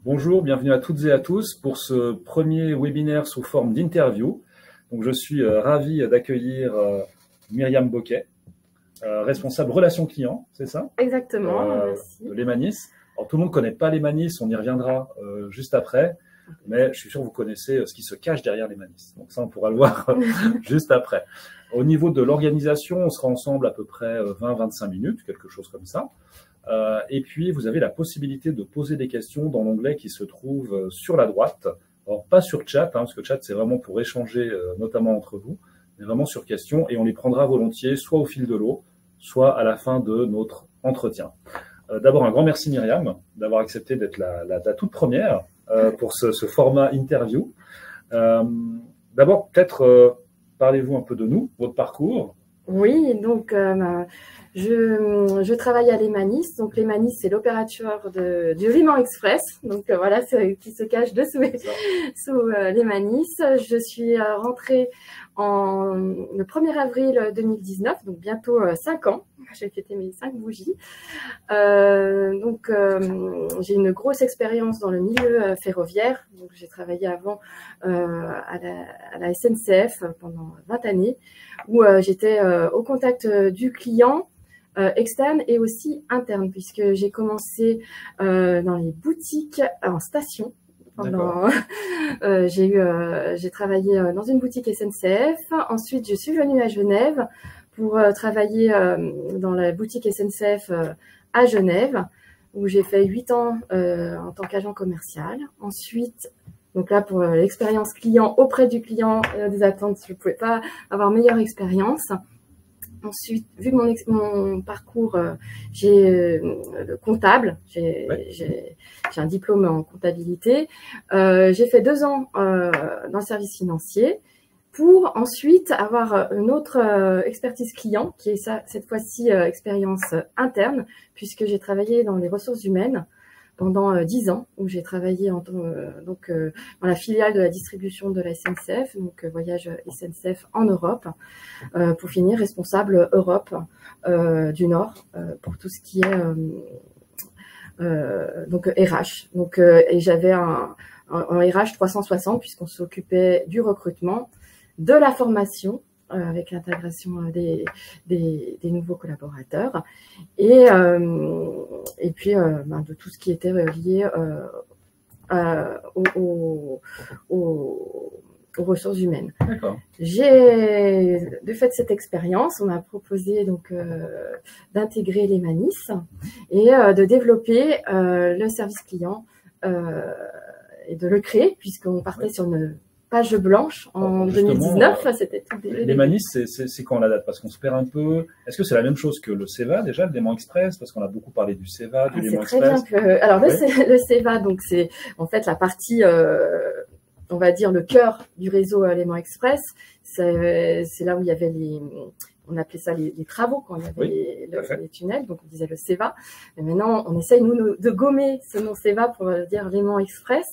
Bonjour, bienvenue à toutes et à tous pour ce premier webinaire sous forme d'interview. Donc, je suis ravi d'accueillir Myriam Boquet, responsable relations clients, c'est ça? Exactement, merci. De l'Emanis. Alors, tout le monde ne connaît pas l'Emanis, on y reviendra juste après, mais je suis sûr que vous connaissez ce qui se cache derrière l'Emanis. Donc ça, on pourra le voir juste après. Au niveau de l'organisation, on sera ensemble à peu près 20-25 minutes, quelque chose comme ça. Et puis, vous avez la possibilité de poser des questions dans l'onglet qui se trouve sur la droite. Alors, pas sur chat, parce que chat, c'est vraiment pour échanger, notamment entre vous, mais vraiment sur questions, et on les prendra volontiers, soit au fil de l'eau, soit à la fin de notre entretien. D'abord, un grand merci Myriam d'avoir accepté d'être la toute première pour ce format interview. D'abord, peut-être, parlez-vous un peu de nous, votre parcours. Oui, donc je travaille à l'Emanis. Donc l'Emanis, c'est l'opérateur du Léman Express. Donc voilà, qui se cache dessous sous l'Emanis. Je suis rentrée le 1er avril 2019, donc bientôt 5 ans. J'ai fêté mes 5 bougies. J'ai une grosse expérience dans le milieu ferroviaire. Donc j'ai travaillé avant à la SNCF pendant 20 années, où j'étais au contact du client externe et aussi interne, puisque j'ai commencé dans les boutiques en station. J'ai travaillé dans une boutique SNCF. Ensuite, je suis venue à Genève pour travailler dans la boutique SNCF à Genève, où j'ai fait 8 ans en tant qu'agent commercial. Ensuite, donc là, pour l'expérience client auprès du client, des attentes, je ne pouvais pas avoir meilleure expérience. Ensuite, vu que mon parcours, j'ai comptable, j'ai un diplôme en comptabilité. J'ai fait 2 ans dans le service financier pour ensuite avoir une autre expertise client, qui est cette fois-ci expérience interne, puisque j'ai travaillé dans les ressources humaines pendant 10 ans, où j'ai travaillé dans la filiale de la distribution de la SNCF, donc voyage SNCF en Europe, pour finir responsable Europe du Nord pour tout ce qui est donc RH. Et j'avais un RH 360 puisqu'on s'occupait du recrutement, de la formation, avec l'intégration des nouveaux collaborateurs et puis de tout ce qui était lié aux ressources humaines. De fait cette expérience, on m'a proposé donc d'intégrer l'Emanis et de développer le service client et de le créer, puisqu'on partait sur une page blanche en 2019, c'était tout début. L'Emanis, c'est quand la date? Parce qu'on se perd un peu. Est-ce que c'est la même chose que le CEVA déjà, le Léman Express? Parce qu'on a beaucoup parlé du CEVA, du Léman Express. C'est très bien que. Alors le CEVA, donc c'est en fait la partie, on va dire le cœur du réseau Léman Express. C'est là où il y avait on appelait ça les travaux quand il y avait les tunnels, donc on disait le CEVA. Mais maintenant, on essaye nous de gommer ce nom CEVA pour dire Léman Express.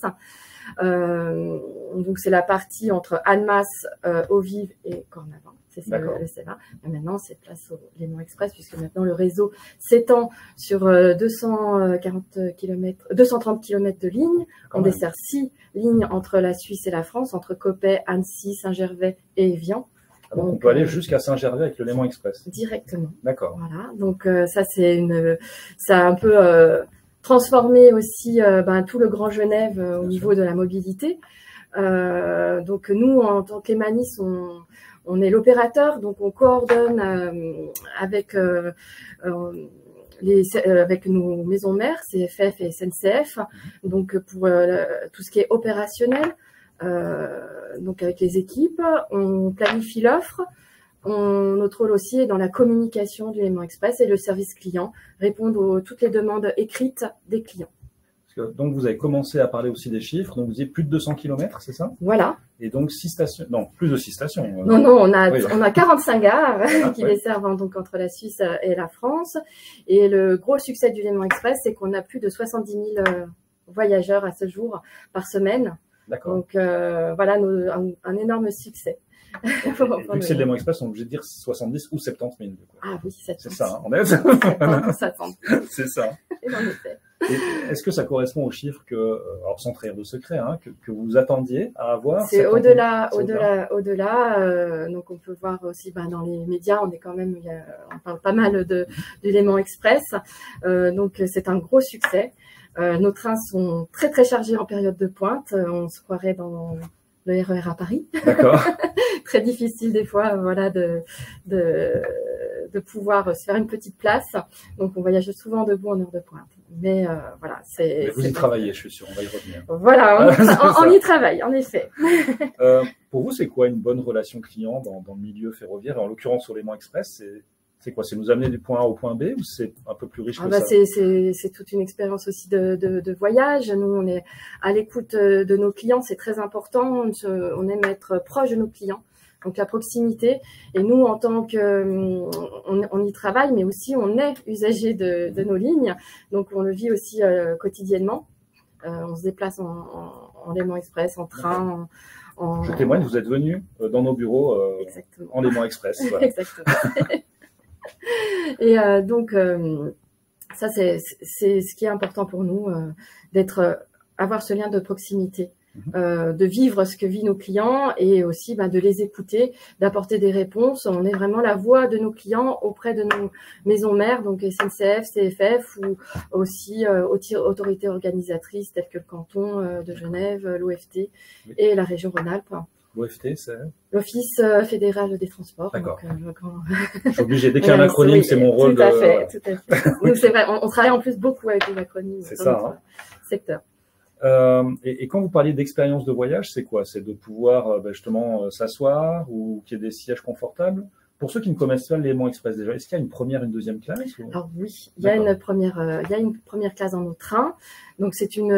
Donc c'est la partie entre Annemasse, Eaux-Vives et Cornavin, c'est ça le CEVA. Mais maintenant c'est place au Léman Express, puisque maintenant le réseau s'étend sur 230 km de lignes. On dessert 6 lignes entre la Suisse et la France, entre Coppet, Annecy, Saint-Gervais et Évian. Donc on peut aller jusqu'à Saint-Gervais avec le Léman Express. Directement. D'accord. Voilà. Donc ça a un peu transformer aussi tout le Grand Genève au niveau de la mobilité. Donc nous, en tant qu'Emanis, on est l'opérateur, donc on coordonne avec nos maisons mères, CFF et SNCF, donc pour tout ce qui est opérationnel, donc avec les équipes, on planifie l'offre. Notre rôle aussi est dans la communication du Léman Express et le service client, répondre à toutes les demandes écrites des clients. Donc, vous avez commencé à parler aussi des chiffres. Donc, vous disiez plus de 200 km, c'est ça? Voilà. Et donc, 6 stations. Non, plus de 6 stations. Non, on a 45 gares qui desservent donc entre la Suisse et la France. Et le gros succès du Léman Express, c'est qu'on a plus de 70 000 voyageurs à ce jour par semaine. D'accord. Donc, voilà un énorme succet. Vu que c'est le Léman Express, on est obligé de dire 70 ou 70 000. Ah oui, 70. C'est ça, on est. C'est ça. C'est ça. Et en effet. Est-ce que ça correspond aux chiffres alors sans trahir de secret, hein, que vous attendiez à avoir? C'est au-delà. Donc on peut voir aussi dans les médias, on parle pas mal de Léman Express. Donc c'est un gros succès. Nos trains sont très très chargés en période de pointe. On se croirait dans le RER à Paris. D'accord. Très difficile des fois, voilà, de pouvoir se faire une petite place. Donc on voyage souvent debout en heure de pointe. Mais voilà, Mais vous y travaillez, je suis sûr, on va y revenir. Voilà, on y travaille, en effet. Pour vous, c'est quoi une bonne relation client dans le milieu ferroviaire? En l'occurrence, sur Léman Express, c'est quoi? C'est nous amener du point A au point B ou c'est un peu plus riche que ça? C'est toute une expérience aussi de voyage. Nous, on est à l'écoute de nos clients, c'est très important. On aime être proche de nos clients. Donc la proximité, et nous en tant que on y travaille, mais aussi on est usager de nos lignes, donc on le vit aussi quotidiennement. On se déplace en Léman Express, en train. Je témoigne, vous êtes venu dans nos bureaux en Léman Express. Voilà. Exactement. Et donc ça c'est ce qui est important pour nous, avoir ce lien de proximité. De vivre ce que vivent nos clients et aussi de les écouter, d'apporter des réponses. On est vraiment la voix de nos clients auprès de nos maisons mères, donc SNCF, CFF ou aussi autorités organisatrices telles que le canton de Genève, l'OFT et la région Rhône-Alpes. L'OFT, c'est l'Office fédéral des transports. D'accord. Je suis obligé, dès qu'il y a un acronyme, c'est mon rôle. Tout à fait. Donc c'est vrai, on travaille en plus beaucoup avec les acronymes dans notre secteur. Et quand vous parliez d'expérience de voyage, c'est quoi? C'est de pouvoir justement s'asseoir ou qu'il y ait des sièges confortables? Pour ceux qui ne connaissent pas le Léman Express déjà, est-ce qu'il y a une première et une deuxième classe ou... Alors oui, il y a une première classe dans nos trains. Donc c'est vrai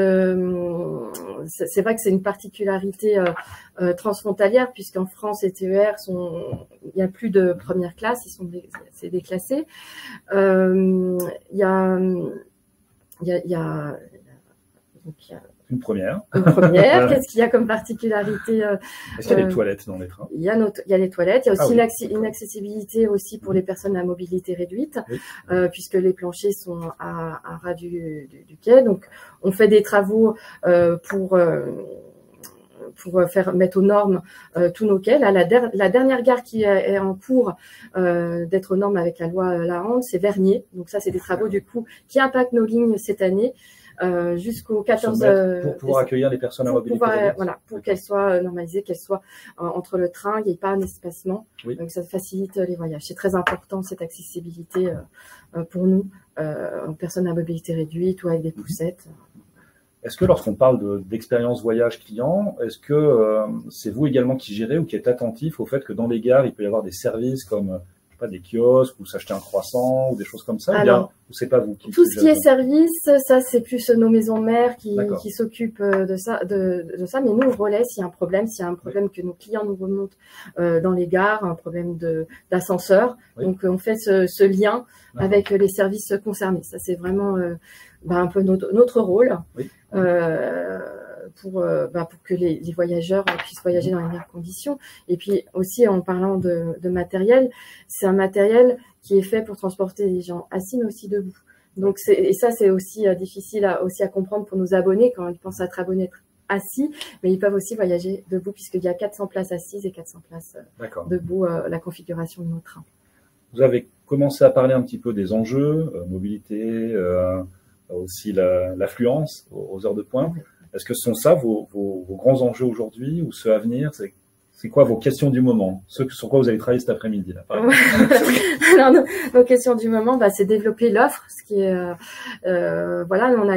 que c'est une particularité transfrontalière puisqu'en France les TER il n'y a plus de première classe, c'est déclassé. Il y a une première. Qu'est-ce qu'il y a comme particularité? Est-ce qu'il y a des toilettes dans les trains? Il y a les toilettes. Il y a aussi une accessibilité aussi pour les personnes à mobilité réduite, puisque les planchers sont à ras du quai. Donc, on fait des travaux pour mettre aux normes tous nos quais. Là, la dernière gare qui est en cours d'être aux normes avec la loi Lahande, c'est Vernier. Donc ça, c'est des travaux du coup qui impactent nos lignes cette année. Jusqu'au 14 pour pouvoir accueillir les personnes à mobilité réduite. Voilà, pour qu'elles soient normalisées, qu'elles soient entre le train, il n'y ait pas un espacement, donc ça facilite les voyages. C'est très important cette accessibilité pour nous, aux personnes à mobilité réduite ou avec des poussettes. Est-ce que lorsqu'on parle d'expérience voyage client, est-ce que c'est vous également qui gérez ou qui êtes attentif au fait que dans les gares, il peut y avoir des services comme des kiosques ou s'acheter un croissant ou des choses comme ça? Alors, ou c'est pas vous qui tout ce qui est service, ça c'est plus nos maisons mères qui s'occupent de ça, mais nous on relaie s'il y a un problème, que nos clients nous remontent dans les gares, un problème d'ascenseur. Donc on fait ce lien avec les services concernés. Ça c'est vraiment un peu notre rôle. Pour que les voyageurs puissent voyager dans les meilleures conditions. Et puis aussi, en parlant de matériel, c'est un matériel qui est fait pour transporter les gens assis, mais aussi debout. Donc, ça, c'est aussi difficile à comprendre pour nos abonnés quand ils pensent être abonnés assis, mais ils peuvent aussi voyager debout puisqu'il y a 400 places assises et 400 places debout, la configuration de nos trains. Vous avez commencé à parler un petit peu des enjeux, mobilité, aussi l'affluence aux heures de pointe. Est-ce que ce sont ça vos grands enjeux aujourd'hui ou ceux à venir? C'est quoi vos questions du moment? Sur quoi vous avez travaillé cet après-midi là, par exemple? Alors, nos questions du moment, c'est développer l'offre, ce qui est voilà, on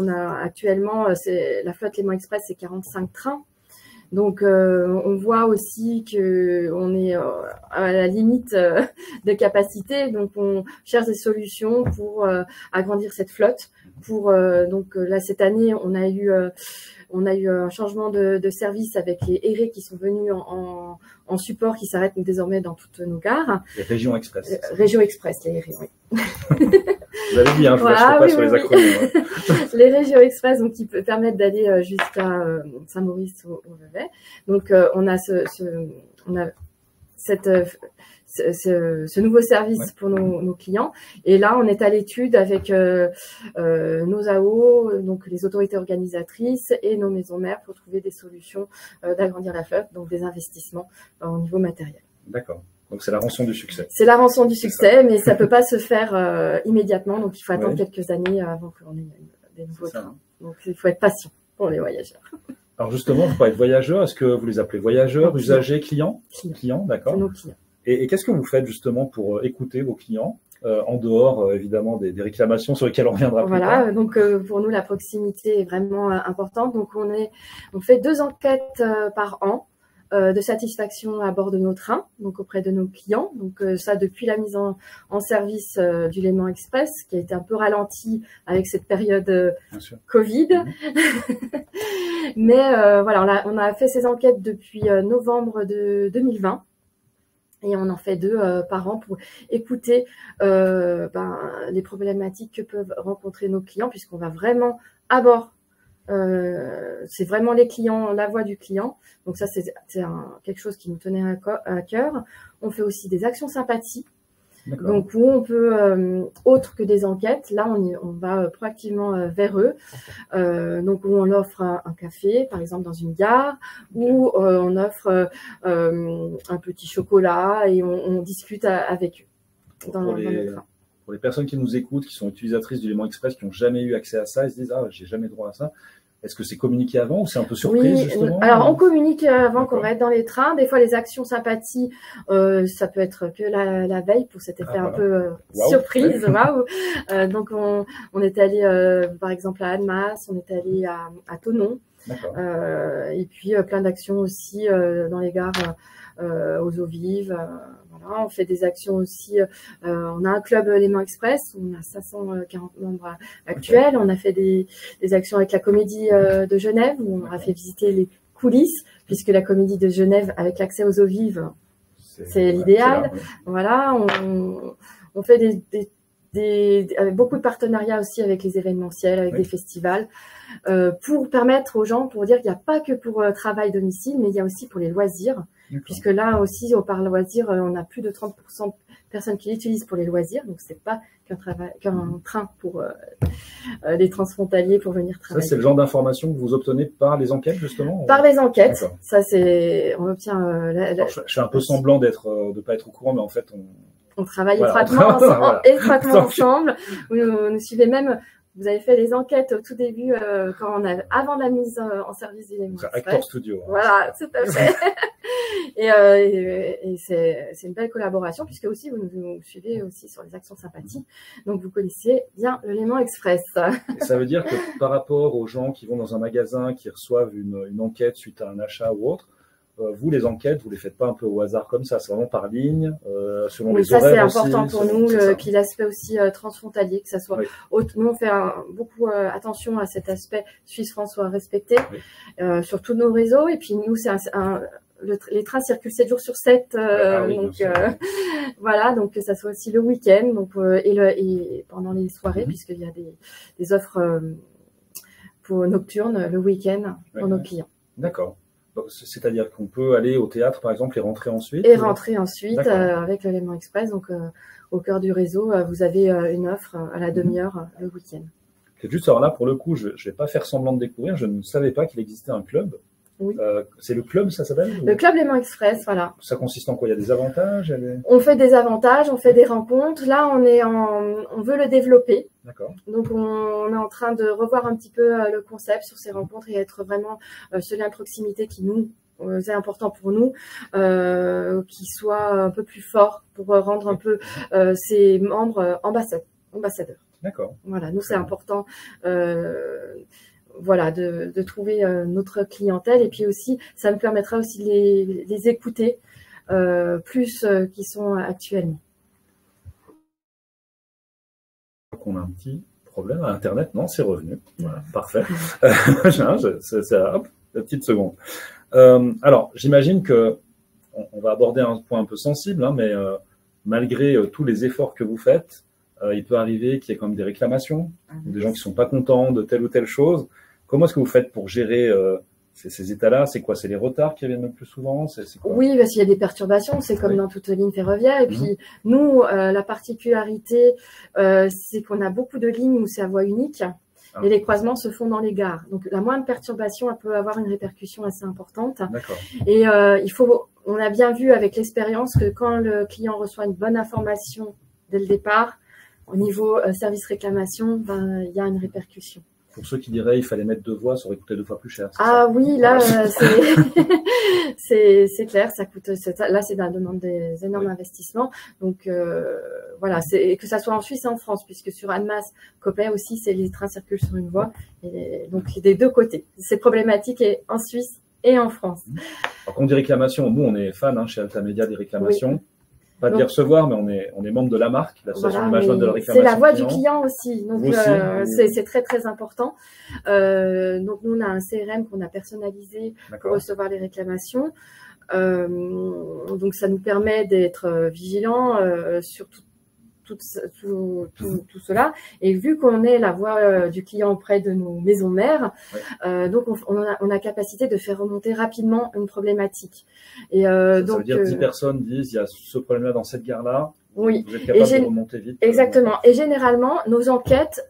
a actuellement la flotte Léman Express, c'est 45 trains. Donc, on voit aussi que on est à la limite de capacité. Donc, on cherche des solutions pour agrandir cette flotte. Donc là, cette année, on a eu un changement de service avec les errés qui sont venus en support, qui s'arrêtent désormais dans toutes nos gares. Les Régions Express. Régions Express, les errés, oui. Vous avez dit, je ne lâcherai pas sur les acronymes. Les Régions Express, donc, qui permettent d'aller jusqu'à Saint-Maurice au Vevey. Donc, on a ce nouveau service pour nos clients. Et là, on est à l'étude avec nos AO, donc les autorités organisatrices et nos maisons mères pour trouver des solutions d'agrandir la flotte, donc des investissements au niveau matériel. D'accord. Donc c'est la rançon du succès. C'est la rançon du succès, mais ça peut pas se faire immédiatement, donc il faut attendre quelques années avant qu'on ait des nouveaux trains. Donc il faut être patient pour les voyageurs. Alors justement, vous parlez de voyageurs, est-ce que vous les appelez voyageurs, usagers, clients? Clients, d'accord. C'est nos clients. Et qu'est-ce que vous faites justement pour écouter vos clients, en dehors évidemment des réclamations sur lesquelles on reviendra plus tard? Voilà, donc pour nous la proximité est vraiment importante. Donc on fait 2 enquêtes par an de satisfaction à bord de nos trains, donc auprès de nos clients. Donc ça depuis la mise en service du Léman Express, qui a été un peu ralenti avec cette période Covid. Mais voilà, on a fait ces enquêtes depuis novembre de 2020. Et on en fait 2 par an pour écouter les problématiques que peuvent rencontrer nos clients, puisqu'on va vraiment à bord. C'est vraiment les clients, la voix du client. Donc ça, c'est quelque chose qui nous tenait à cœur. On fait aussi des actions sympathie. Donc où on peut, autre que des enquêtes, là on va proactivement vers eux. Donc où on offre un café, par exemple dans une gare, ou on offre un petit chocolat et on discute avec eux dans notre train. Pour les personnes qui nous écoutent, qui sont utilisatrices du Léman Express, qui n'ont jamais eu accès à ça, ils se disent « Ah, j'ai jamais droit à ça ». Est-ce que c'est communiqué avant ou c'est un peu surprise, justement? Alors, on communique avant qu'on va être dans les trains. Des fois, les actions sympathie, ça peut être que la veille pour cet effet un peu surprise. Waouh. Donc, on est allé, par exemple, à Annemasse, on est allé à Thonon. Et puis, plein d'actions aussi dans les gares aux eaux vives. Voilà, on fait des actions aussi. On a un club Léman Express, on a 540 membres actuels. On a fait des actions avec la Comédie de Genève, où on a fait visiter les coulisses, puisque la Comédie de Genève, avec l'accès aux eaux vives, c'est l'idéal. Voilà, on fait avec beaucoup de partenariats aussi avec les événementiels, avec des festivals, pour permettre aux gens, pour dire qu'il n'y a pas que pour travail domicile, mais il y a aussi pour les loisirs. Puisque là aussi, au par loisir, on a plus de 30% de personnes qui l'utilisent pour les loisirs. Donc, c'est pas qu'un train pour les transfrontaliers pour venir travailler. Ça, c'est le genre d'information que vous obtenez par les enquêtes, justement? Par les enquêtes. Ça, c'est, on obtient, je fais un peu semblant de pas être au courant, mais en fait, on travaille étroitement ensemble. Vous nous suivez même. Vous avez fait les enquêtes au tout début, avant la mise en service du Léman Express. Actor Studio. Voilà, tout à fait. Et c'est une belle collaboration, puisque aussi vous nous suivez aussi sur les actions sympathiques. Donc vous connaissez bien le Léman Express. Et ça veut dire que par rapport aux gens qui vont dans un magasin, qui reçoivent une enquête suite à un achat ou autre, vous, les enquêtes, vous les faites pas un peu au hasard comme ça, c'est vraiment par ligne, selon les horaires aussi. Ça, c'est important pour nous, puis l'aspect aussi transfrontalier, que ça soit nous, on fait beaucoup attention à cet aspect Suisse-France-soit respecté sur tous nos réseaux. Et puis nous, les trains circulent 7 jours sur 7, voilà, donc que ça soit aussi le week-end, donc et pendant les soirées, puisqu'il y a des offres pour nocturnes le week-end pour nos clients. D'accord. C'est-à-dire qu'on peut aller au théâtre, par exemple, et rentrer ensuite? Et rentrer ensuite avec le Léman Express. Donc, au cœur du réseau, vous avez une offre à la demi-heure le week-end. C'est juste, alors là, pour le coup, je ne vais pas faire semblant de découvrir. Je ne savais pas qu'il existait un club. Oui. C'est le club, ça s'appelle? Le club Léman Express, voilà. Ça consiste en quoi? Il y a des avantages? On fait des avantages, on fait des rencontres. Là, on veut le développer. D'accord. Donc, on est en train de revoir un petit peu le concept sur ces rencontres et être vraiment ce lien de proximité qui nous est important pour nous, qui soit un peu plus fort pour rendre un peu ses membres ambassadeurs. D'accord. Voilà, nous, c'est important. Voilà, de trouver notre clientèle, et puis aussi ça me permettra aussi de les écouter plus qu'ils sont actuellement. On a un petit problème à Internet, non, c'est revenu. Voilà, parfait. Hop, la petite seconde. Alors, j'imagine que on va aborder un point un peu sensible, hein, mais malgré tous les efforts que vous faites, il peut arriver qu'il y ait quand même des réclamations, des gens qui sont pas contents de telle ou telle chose. Comment est-ce que vous faites pour gérer Ces états-là, c'est quoi? C'est les retards qui viennent le plus souvent? C'est quoi? Oui, parce qu'il y a des perturbations, c'est comme dans toute ligne ferroviaire. Et puis, nous, la particularité, c'est qu'on a beaucoup de lignes où c'est à voie unique et les croisements se font dans les gares. Donc, la moindre perturbation, elle peut avoir une répercussion assez importante. Et on a bien vu avec l'expérience que quand le client reçoit une bonne information dès le départ, au niveau service réclamation, il y a une répercussion. Pour ceux qui diraient il fallait mettre 2 voies, ça aurait coûté 2 fois plus cher. Ah oui, là, c'est clair, ça coûte. Là, c'est la demande des énormes investissements. Donc voilà, que ça soit en Suisse et en France, puisque sur Annemasse, Coppet aussi, les trains circulent sur une voie, et donc des deux côtés. C'est problématique en Suisse et en France. Alors, quand on dit réclamation, nous, on est fans chez Altamedia des réclamations. Pas de les recevoir, mais on est membre de la marque, l'association de management de la réclamation. C'est la voix du client aussi, donc c'est très très important. Donc nous on a un CRM qu'on a personnalisé pour recevoir les réclamations. Donc ça nous permet d'être vigilants sur tout cela. Et vu qu'on est la voix du client auprès de nos maisons mères, donc on a capacité de faire remonter rapidement une problématique. Et ça veut dire 10 personnes disent il y a ce problème-là dans cette gare-là. Oui. Vous êtes capable de remonter vite. Exactement. Et généralement, nos enquêtes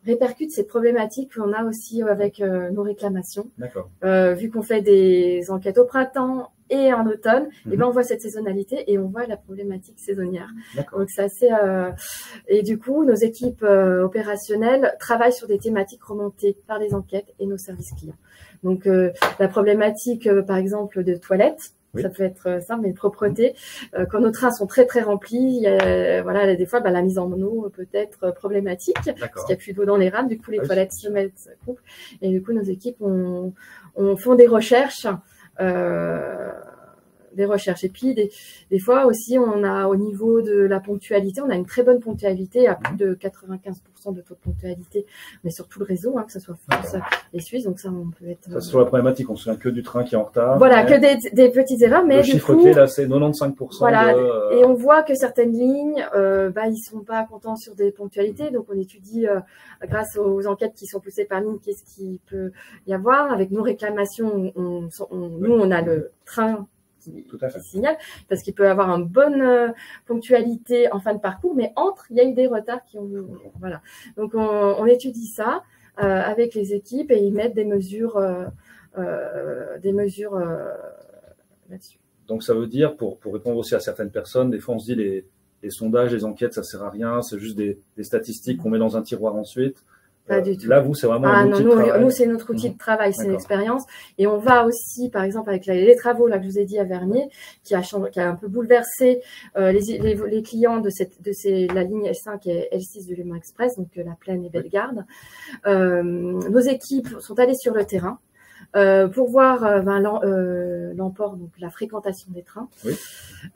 répercutent ces problématiques qu'on a aussi avec nos réclamations. D'accord. Vu qu'on fait des enquêtes au printemps et en automne, et ben on voit cette saisonnalité et on voit la problématique saisonnière. Donc c'est assez et du coup nos équipes opérationnelles travaillent sur des thématiques remontées par les enquêtes et nos services clients. Donc la problématique par exemple de toilettes, ça peut être simple, mais de propreté. Quand nos trains sont très très remplis, voilà, des fois la mise en eau peut être problématique parce qu'il n'y a plus d'eau dans les rames. Du coup les toilettes se mettent coupent et du coup nos équipes font des recherches. Et puis des fois aussi on a au niveau de la ponctualité, on a une très bonne ponctualité à plus de 95% de taux de ponctualité, mais sur tout le réseau, que ce soit France et Suisse, donc ça on peut être. Ça, sur la problématique, on se souvient que du train qui est en retard. Voilà, que des petites erreurs, mais le chiffre clé là c'est 95%. Voilà, et on voit que certaines lignes, ils sont pas contents sur des ponctualités, donc on étudie grâce aux enquêtes qui sont poussées par ligne qu'est-ce qu'il peut y avoir. Avec nos réclamations, nous on a le train qui signale, parce qu'il peut avoir une bonne ponctualité en fin de parcours, mais il y a eu des retards qui ont... Voilà. Donc, on étudie ça avec les équipes et ils mettent des mesures là-dessus. Donc, ça veut dire, pour répondre aussi à certaines personnes, des fois on se dit les sondages, les enquêtes, ça sert à rien, c'est juste des statistiques qu'on met dans un tiroir ensuite. Pas du tout. Là, vous, c'est vraiment un outil de travail. Nous, c'est notre outil de travail, c'est l'expérience. Et on va aussi, par exemple, avec les travaux là que je vous ai dit à Vernier, qui a un peu bouleversé les clients de la ligne L5 et L6 du Léman Express, donc la Plaine et Bellegarde. Nos équipes sont allées sur le terrain pour voir l'emport, donc la fréquentation des trains.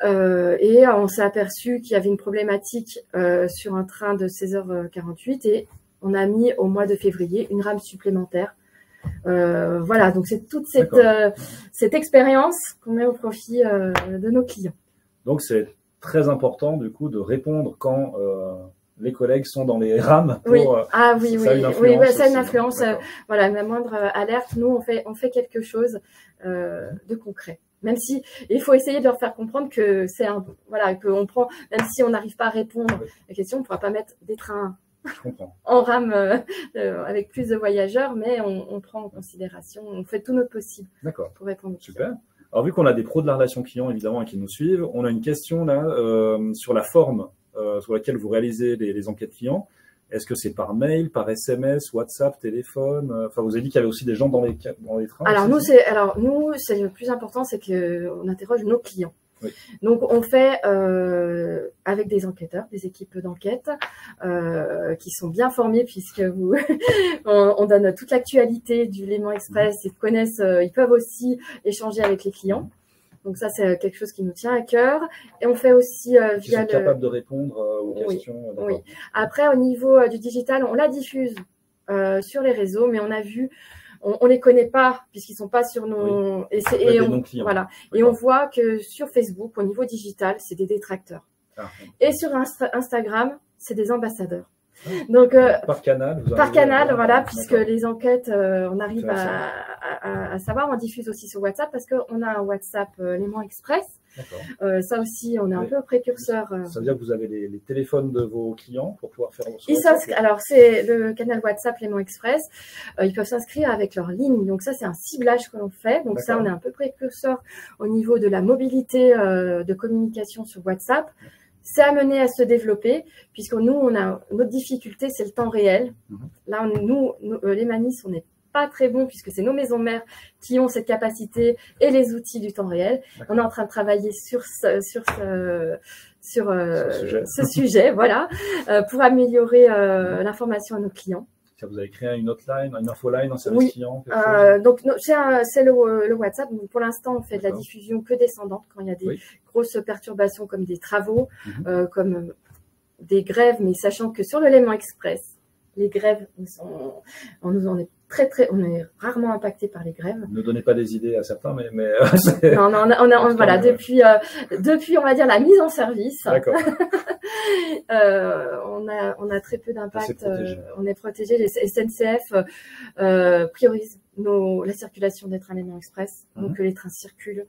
Et on s'est aperçu qu'il y avait une problématique sur un train de 16h48 et on a mis au mois de février une rame supplémentaire. Voilà, donc c'est toute cette expérience qu'on met au profit de nos clients. Donc c'est très important du coup de répondre quand les collègues sont dans les rames. Ça a une influence. Voilà, la moindre alerte, nous on fait quelque chose de concret. Même si il faut essayer de leur faire comprendre que qu'on prend, même si on n'arrive pas à répondre à la question, on ne pourra pas mettre des trains en rame avec plus de voyageurs, mais on prend en considération, on fait tout notre possible pour répondre. Super. Alors vu qu'on a des pros de la relation client évidemment qui nous suivent, on a une question là sur la forme sur laquelle vous réalisez les enquêtes clients. Est-ce que c'est par mail, par SMS, WhatsApp, téléphone? Enfin, vous avez dit qu'il y avait aussi des gens dans les trains. Alors nous, c'est le plus important, c'est qu'on interroge nos clients. Donc on fait avec des enquêteurs, des équipes d'enquête qui sont bien formées puisque on donne toute l'actualité du Léman Express. Ils peuvent aussi échanger avec les clients. Donc ça c'est quelque chose qui nous tient à cœur et on fait aussi via capable de répondre aux questions. Oui. Après au niveau du digital, on la diffuse sur les réseaux, mais on a vu on les connaît pas puisqu'ils sont pas sur nos et on voit que sur Facebook au niveau digital c'est des détracteurs et sur Instagram c'est des ambassadeurs. Donc, par canal, par canal, voilà, puisque les enquêtes, on arrive à savoir. On diffuse aussi sur WhatsApp parce qu'on a un WhatsApp Léman Express. Ça aussi, on est un peu précurseur. Ça veut dire que vous avez les téléphones de vos clients pour pouvoir faire alors, c'est le canal WhatsApp Léman Express. Ils peuvent s'inscrire avec leur ligne. Donc, ça, c'est un ciblage que l'on fait. Donc, ça, on est un peu précurseur au niveau de la mobilité de communication sur WhatsApp. C'est amené à se développer, puisque nous, on a notre difficulté, c'est le temps réel. Là, nous, les Manis, on n'est pas très bons, puisque c'est nos maisons mères qui ont cette capacité et les outils du temps réel. On est en train de travailler sur ce sujet, voilà, pour améliorer l'information à nos clients. Vous avez créé une hotline, une infoline en service client? Donc, c'est le WhatsApp. Donc, pour l'instant, on fait de la diffusion que descendante quand il y a des grosses perturbations comme des travaux, comme des grèves, mais sachant que sur le Léman Express, les grèves, on est rarement impacté par les grèves. Ne donnez pas des idées à certains, mais non, voilà, depuis, on va dire, la mise en service. D'accord. On a très peu d'impact. On est protégé. Les SNCF priorisent la circulation des trains Léman Express, donc que les trains circulent.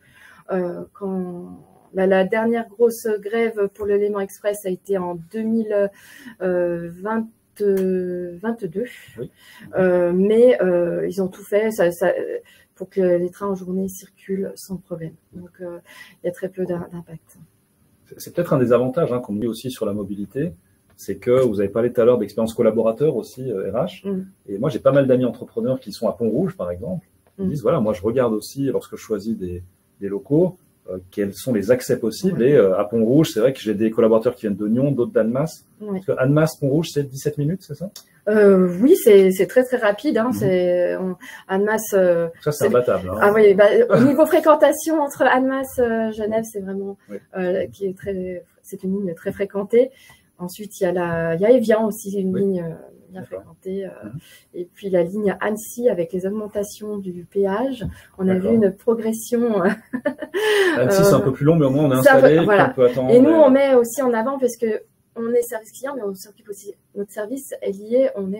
Quand la dernière grosse grève pour le Léman Express a été en 2022, mais ils ont tout fait pour que les trains en journée circulent sans problème. Donc, il y a très peu d'impact. C'est peut-être un des avantages qu'on dit aussi sur la mobilité, c'est que vous avez parlé tout à l'heure d'expérience collaborateur aussi, RH. Et moi, j'ai pas mal d'amis entrepreneurs qui sont à Pont-Rouge, par exemple. Ils disent, voilà, moi, je regarde aussi, lorsque je choisis des locaux, quels sont les accès possibles. Et à Pont-Rouge, c'est vrai que j'ai des collaborateurs qui viennent de Nyon, d'autres d'Annemasse. Parce que Annemasse, Pont-Rouge, c'est 17 minutes, c'est ça? Oui, c'est très très rapide. Annemasse. Ça, c'est imbattable. Ah oui, au niveau fréquentation entre Annemasse Genève, c'est vraiment c'est une ligne très fréquentée. Ensuite, il y a Évian aussi, une ligne bien fréquentée. Et puis la ligne Annecy avec les augmentations du péage, on a vu une progression. Annecy, c'est un peu plus long, mais au moins on est installé, on peut attendre. Et nous, on met aussi en avant parce que on est service client, mais on s'occupe aussi, notre service est lié, on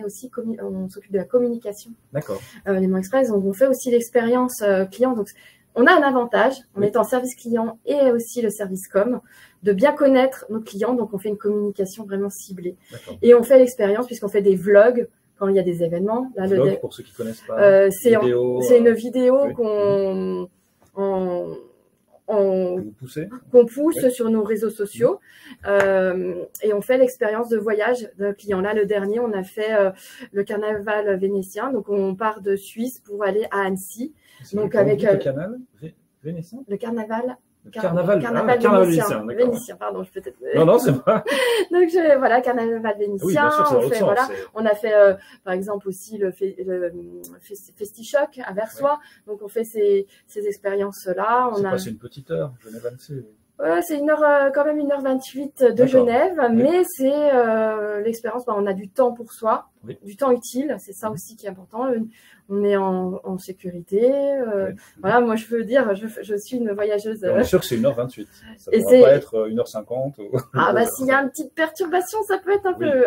s'occupe de la communication. D'accord. Léman Express, donc on fait aussi l'expérience client. Donc, on a un avantage, en étant service client et aussi le service com, de bien connaître nos clients. Donc, on fait une communication vraiment ciblée. Et on fait l'expérience puisqu'on fait des vlogs quand il y a des événements. Là, vlog, pour ceux qui ne connaissent pas, c'est une vidéo qu'on pousse sur nos réseaux sociaux et on fait l'expérience de voyage d'un client. Là, le dernier, on a fait le carnaval vénitien. Donc, on part de Suisse pour aller à Annecy. Donc, avec le canal vénitien. Le carnaval. Carnaval vénitien, pardon, je peut-être. Non, c'est pas. Donc carnaval vénitien. Oui, bien sûr, on a fait, par exemple aussi le Festichoc à Versoix. Donc on fait ces expériences-là. C'est passé une petite heure, Genève-Annecy. C'est quand même 1h28 de Genève, mais c'est l'expérience. On a du temps pour soi, du temps utile. C'est ça aussi qui est important. On est en sécurité. Voilà, moi je veux dire, je suis une voyageuse. Bien sûr que c'est 1h28. Ça ne pourra pas être 1h50. S'il y a une petite perturbation, ça peut être un peu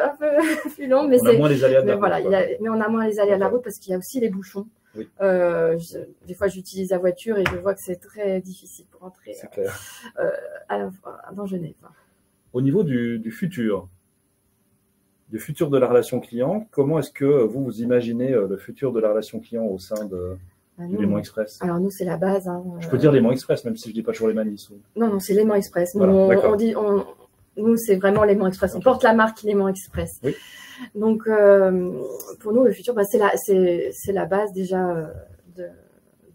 plus long. Mais on a moins les aléas de la route. Mais on a moins les aléas de la route parce qu'il y a aussi les bouchons. Des fois, j'utilise la voiture et je vois que c'est très difficile pour entrer dans Genève. Au niveau du futur de la relation client, comment est-ce que vous imaginez le futur de la relation client au sein du Léman Express? Alors nous, c'est la base. Je peux dire Léman Express, même si je ne dis pas toujours les Manis. Non, c'est Léman Express. Voilà, nous, c'est vraiment Léman Express. On porte la marque Léman Express. Oui. Donc, pour nous, le futur, c'est la base déjà de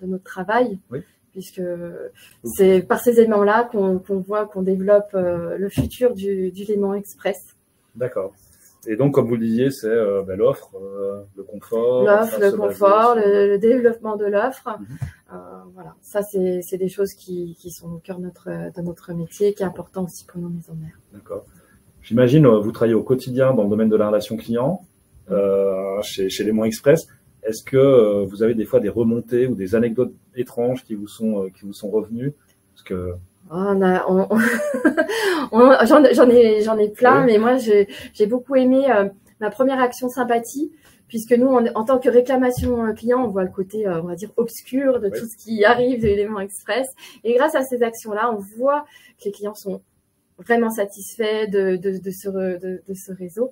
notre travail, puisque c'est par ces éléments-là qu'on voit qu'on développe le futur du Léman Express. D'accord. Et donc, comme vous le disiez, c'est l'offre, le confort. Le développement de l'offre. Voilà, ça, c'est des choses qui sont au cœur de notre métier, qui est important aussi pour nos maisons mères. D'accord. J'imagine, vous travaillez au quotidien dans le domaine de la relation client, chez Léman Express. Est-ce que vous avez des fois des remontées ou des anecdotes étranges qui vous sont revenues? Parce que j'en ai plein, mais moi j'ai beaucoup aimé ma première action sympathie, puisque nous, en tant que réclamation client, on voit le côté, on va dire, obscur de tout ce qui arrive de l'élément express. Et grâce à ces actions-là, on voit que les clients sont vraiment satisfaits de ce réseau,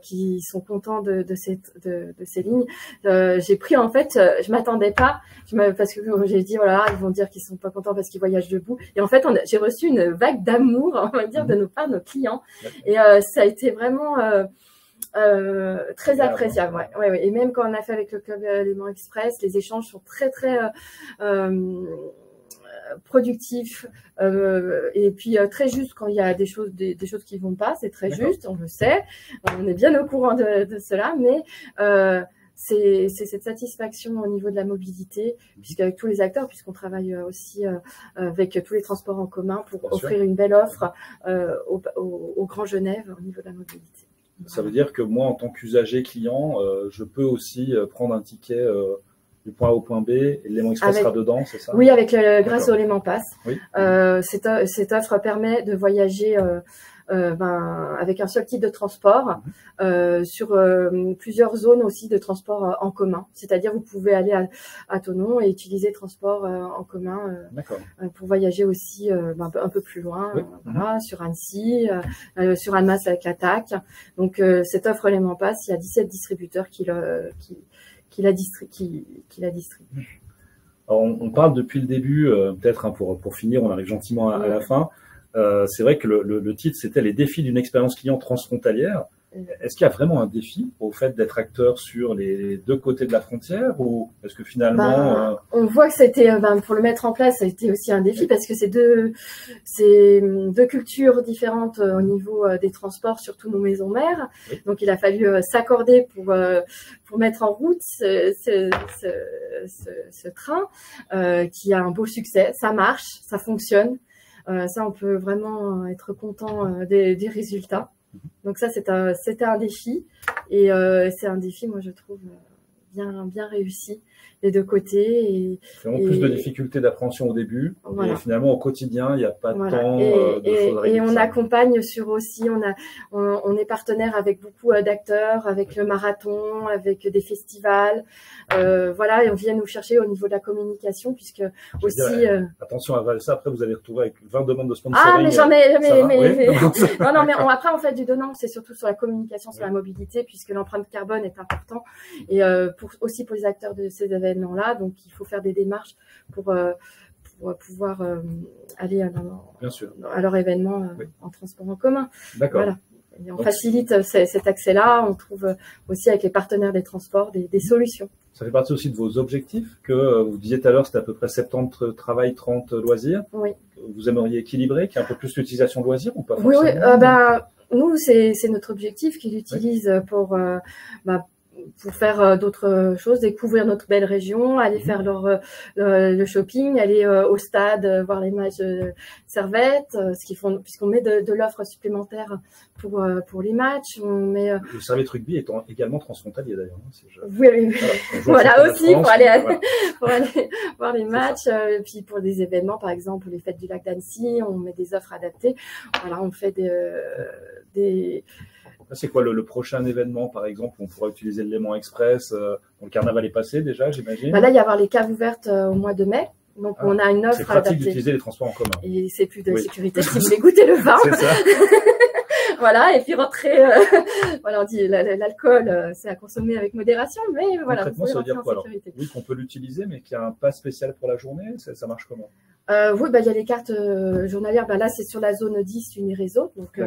qui sont contents de ces lignes. J'ai pris, en fait, je m'attendais pas, parce que j'ai dit, voilà, ils vont dire qu'ils sont pas contents parce qu'ils voyagent debout. Et en fait, j'ai reçu une vague d'amour, on va dire, de nos clients. Et ça a été vraiment très appréciable. Ouais. Et même quand on a fait avec le club Élément Express, les échanges sont très productif, et puis très juste quand il y a des choses qui vont pas, c'est très juste, on le sait, on est bien au courant de cela, mais c'est cette satisfaction au niveau de la mobilité, puisqu'avec tous les acteurs, puisqu'on travaille aussi avec tous les transports en commun pour offrir une belle offre au Grand Genève au niveau de la mobilité. Ça veut dire que moi, en tant qu'usager client, je peux aussi prendre un ticket du point A au point B, et l'élément express sera dedans, c'est ça? Oui, grâce au Léman Pass. Oui. Cette offre permet de voyager avec un seul type de transport sur plusieurs zones aussi de transport en commun. C'est-à-dire vous pouvez aller à Thonon et utiliser le transport en commun pour voyager aussi un peu plus loin, voilà, sur Annecy, sur Annemasse avec la TAC. Donc cette offre Léman Pass, il y a 17 distributeurs qui la distribue. Alors, on parle depuis le début, peut-être pour finir, on arrive gentiment à la fin. C'est vrai que le titre, c'était les défis d'une expérience client transfrontalière. Est-ce qu'il y a vraiment un défi au fait d'être acteur sur les deux côtés de la frontière, ou est-ce que finalement on voit que c'était pour le mettre en place, ça a été aussi un défi parce que c'est deux cultures différentes au niveau des transports, surtout nos maisons mères. Oui. Donc il a fallu s'accorder pour mettre en route ce train qui a un beau succès. Ça marche, ça fonctionne. Ça, on peut vraiment être content des résultats. Donc ça, c'était un défi. Et c'est un défi, moi, je trouve, bien réussi des deux côtés. Plus de difficultés d'appréhension au début. Voilà. Et finalement, au quotidien, il n'y a pas tant de choses à et on accompagne on est partenaire avec beaucoup d'acteurs, avec le marathon, avec des festivals. Voilà, et on vient nous chercher au niveau de la communication, puisque aussi... attention à ça, après vous allez retrouver avec 20 demandes de sponsoring. Ah, mais j'en ai... non, mais après, on fait du donnant, c'est surtout sur la communication, sur la mobilité, puisque l'empreinte carbone est important. Et aussi pour les acteurs de ces événements-là, donc il faut faire des démarches pour pouvoir aller à leur événement en transport en commun. D'accord. Voilà. Et on facilite cet accès-là, on trouve aussi avec les partenaires des transports des solutions. Ça fait partie aussi de vos objectifs, que vous disiez tout à l'heure, c'était à peu près 70 travail, 30 loisirs. Oui. Vous aimeriez équilibrer, qu'il y ait un peu plus d'utilisation de loisirs ou pas forcément? Oui, nous, c'est notre objectif qu'ils l'utilisent pour faire d'autres choses, découvrir notre belle région, aller faire le shopping, aller au stade, voir les matchs Servette, ce qu'ils font, puisqu'on met de l'offre supplémentaire pour les matchs. On met, le Servette Rugby est également transfrontalier d'ailleurs. Oui. Voilà aussi, pour aller voir les matchs, et puis pour des événements, par exemple les fêtes du lac d'Annecy, on met des offres adaptées. Voilà, on fait des C'est quoi le prochain événement, par exemple, où on pourra utiliser l'élément express? Le carnaval est passé déjà, j'imagine. Là, il va y avoir les caves ouvertes au mois de mai. Donc, on a une offre adaptée. C'est pratique d'utiliser les transports en commun. Et c'est plus de sécurité si vous voulez goûter le vin. C'est ça. Voilà, et puis rentrer, voilà, on dit l'alcool, c'est à consommer avec modération, mais voilà. Concrètement, ça veut dire quoi alors? Oui, qu'on peut l'utiliser, mais qu'il y a un pass spécial pour la journée, ça marche comment? Oui, il y a les cartes journalières. Là, c'est sur la zone 10 Uniréseau, donc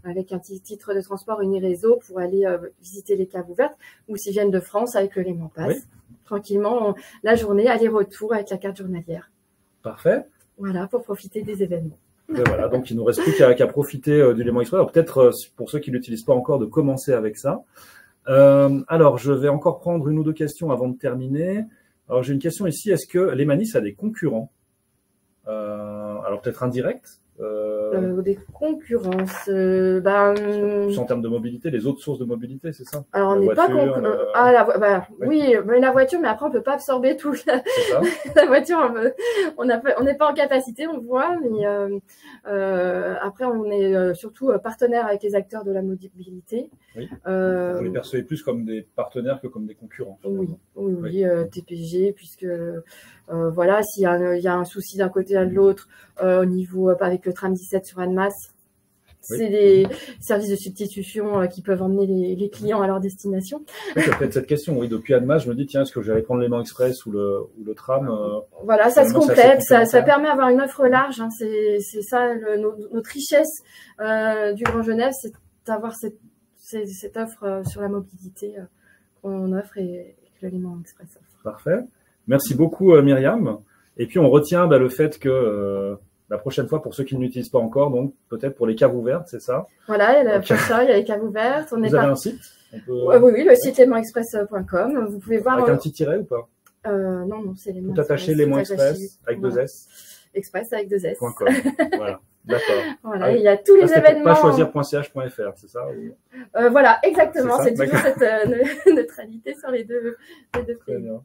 avec un titre de transport Uniréseau pour aller visiter les caves ouvertes, ou s'ils viennent de France avec le Léman Pass. Oui. Tranquillement, la journée, aller-retour avec la carte journalière. Parfait. Voilà, pour profiter des événements. Et voilà, donc il nous reste plus qu'à profiter du Léman Express. Peut-être, pour ceux qui ne l'utilisent pas encore, de commencer avec ça. Alors, je vais encore prendre une ou deux questions avant de terminer. Alors, j'ai une question ici. Est-ce que Lemanis a des concurrents? Alors, peut-être indirects, Des concurrences, Plus en termes de mobilité, les autres sources de mobilité, c'est ça? Alors, on n'est pas oui. oui, mais la voiture, mais après, on peut pas absorber tout. C'est ça. La voiture, on n'est pas en capacité, on voit, mais après, on est surtout partenaire avec les acteurs de la mobilité. Oui. Vous les percevez plus comme des partenaires que comme des concurrents. Oui, TPG, puisque voilà, s'il y a un souci d'un côté à de l'autre, au niveau, avec le tram 17 sur Annemasse, c'est des services de substitution qui peuvent emmener les clients à leur destination. Oui, ça peut être cette question. Oui, depuis Annemasse, je me dis, tiens, est-ce que j'allais prendre l'Léman Express ou le tram Voilà, ça se complète, ça permet d'avoir une offre large. Hein, c'est ça, notre richesse du Grand Genève, c'est d'avoir cette offre sur la mobilité qu'on offre et que le Léman Express offre. Parfait. Merci beaucoup, Myriam. Et puis, on retient le fait que la prochaine fois, pour ceux qui ne l'utilisent pas encore, donc peut-être pour les caves ouvertes, c'est ça? Voilà, pour ça, il y a les caves ouvertes. Vous avez un site? Oui, le site lemanexpress.com. Vous pouvez voir. Avec un petit tiret ou pas? Non, c'est Léman Tout attaché, Léman Express, avec deux S. Express avec deux S. .com. Voilà, d'accord. Voilà, il y a tous les événements. Pas choisir.ch.fr, c'est ça? Voilà, exactement. C'est toujours cette neutralité sur les deux Très bien.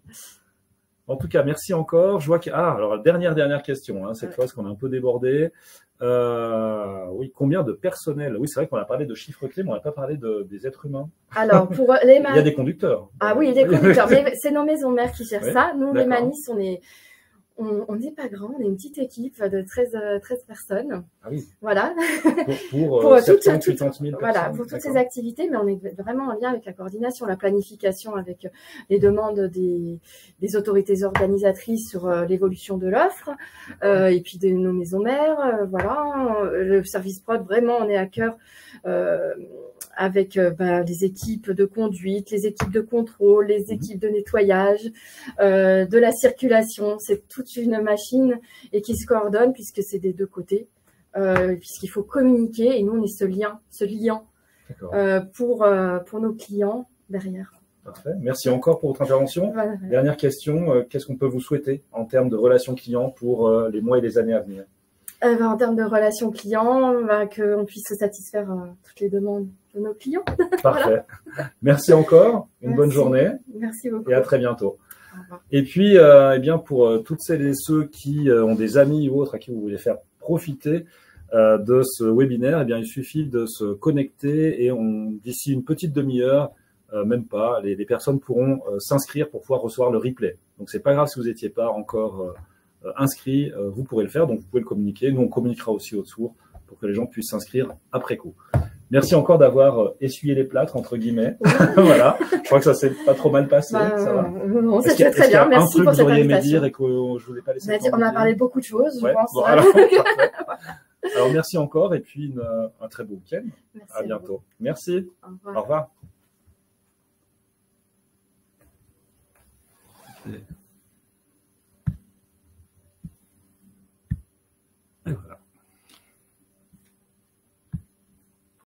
En tout cas, merci encore. Je vois que alors dernière question. Hein, cette fois, parce qu'on a un peu débordé. Oui, combien de personnel? Oui, c'est vrai qu'on a parlé de chiffres clés, mais on n'a pas parlé des êtres humains. Alors, pour les il y a des conducteurs. Ah oui, des conducteurs. Mais c'est nos maisons mères qui gèrent ça. Nous, les Manis, on n'est pas grand, on est une petite équipe de 13 personnes. Ah oui. Voilà. Pour 70 000 personnes. Voilà, pour toutes ces activités, mais on est vraiment en lien avec la coordination, la planification, avec les demandes des autorités organisatrices sur l'évolution de l'offre, et puis de nos maisons mères. Voilà, le service prod, vraiment, on est à cœur avec les équipes de conduite, les équipes de contrôle, les équipes de nettoyage, de la circulation. C'est toute une machine et qui se coordonne puisque c'est des deux côtés, puisqu'il faut communiquer et nous on est ce liant pour nos clients derrière. Parfait. Merci encore pour votre intervention. Voilà. Dernière question, qu'est-ce qu'on peut vous souhaiter en termes de relations clients pour les mois et les années à venir? En termes de relations clients, qu'on puisse satisfaire toutes les demandes de nos clients. Parfait. Voilà. Merci encore. Bonne journée. Merci beaucoup. Et à très bientôt. Et puis, bien pour toutes celles et ceux qui ont des amis ou autres à qui vous voulez faire profiter de ce webinaire, bien, il suffit de se connecter et d'ici une petite demi-heure, même pas, les personnes pourront s'inscrire pour pouvoir recevoir le replay. Donc, c'est pas grave si vous n'étiez pas encore inscrit, vous pourrez le faire, donc vous pouvez le communiquer. Nous, on communiquera aussi autour pour que les gens puissent s'inscrire après coup. Merci encore d'avoir essuyé les plâtres, entre guillemets. Voilà, je crois que ça s'est pas trop mal passé. Ça va? Non, ça très bien, merci pour cette invitation. Un truc que vous auriez aimé dire et que je vous ai pas laissé on a parlé beaucoup de choses, je pense. Bon, alors, alors, merci encore et puis un très beau week-end. À bientôt. Merci. Au revoir. Et voilà.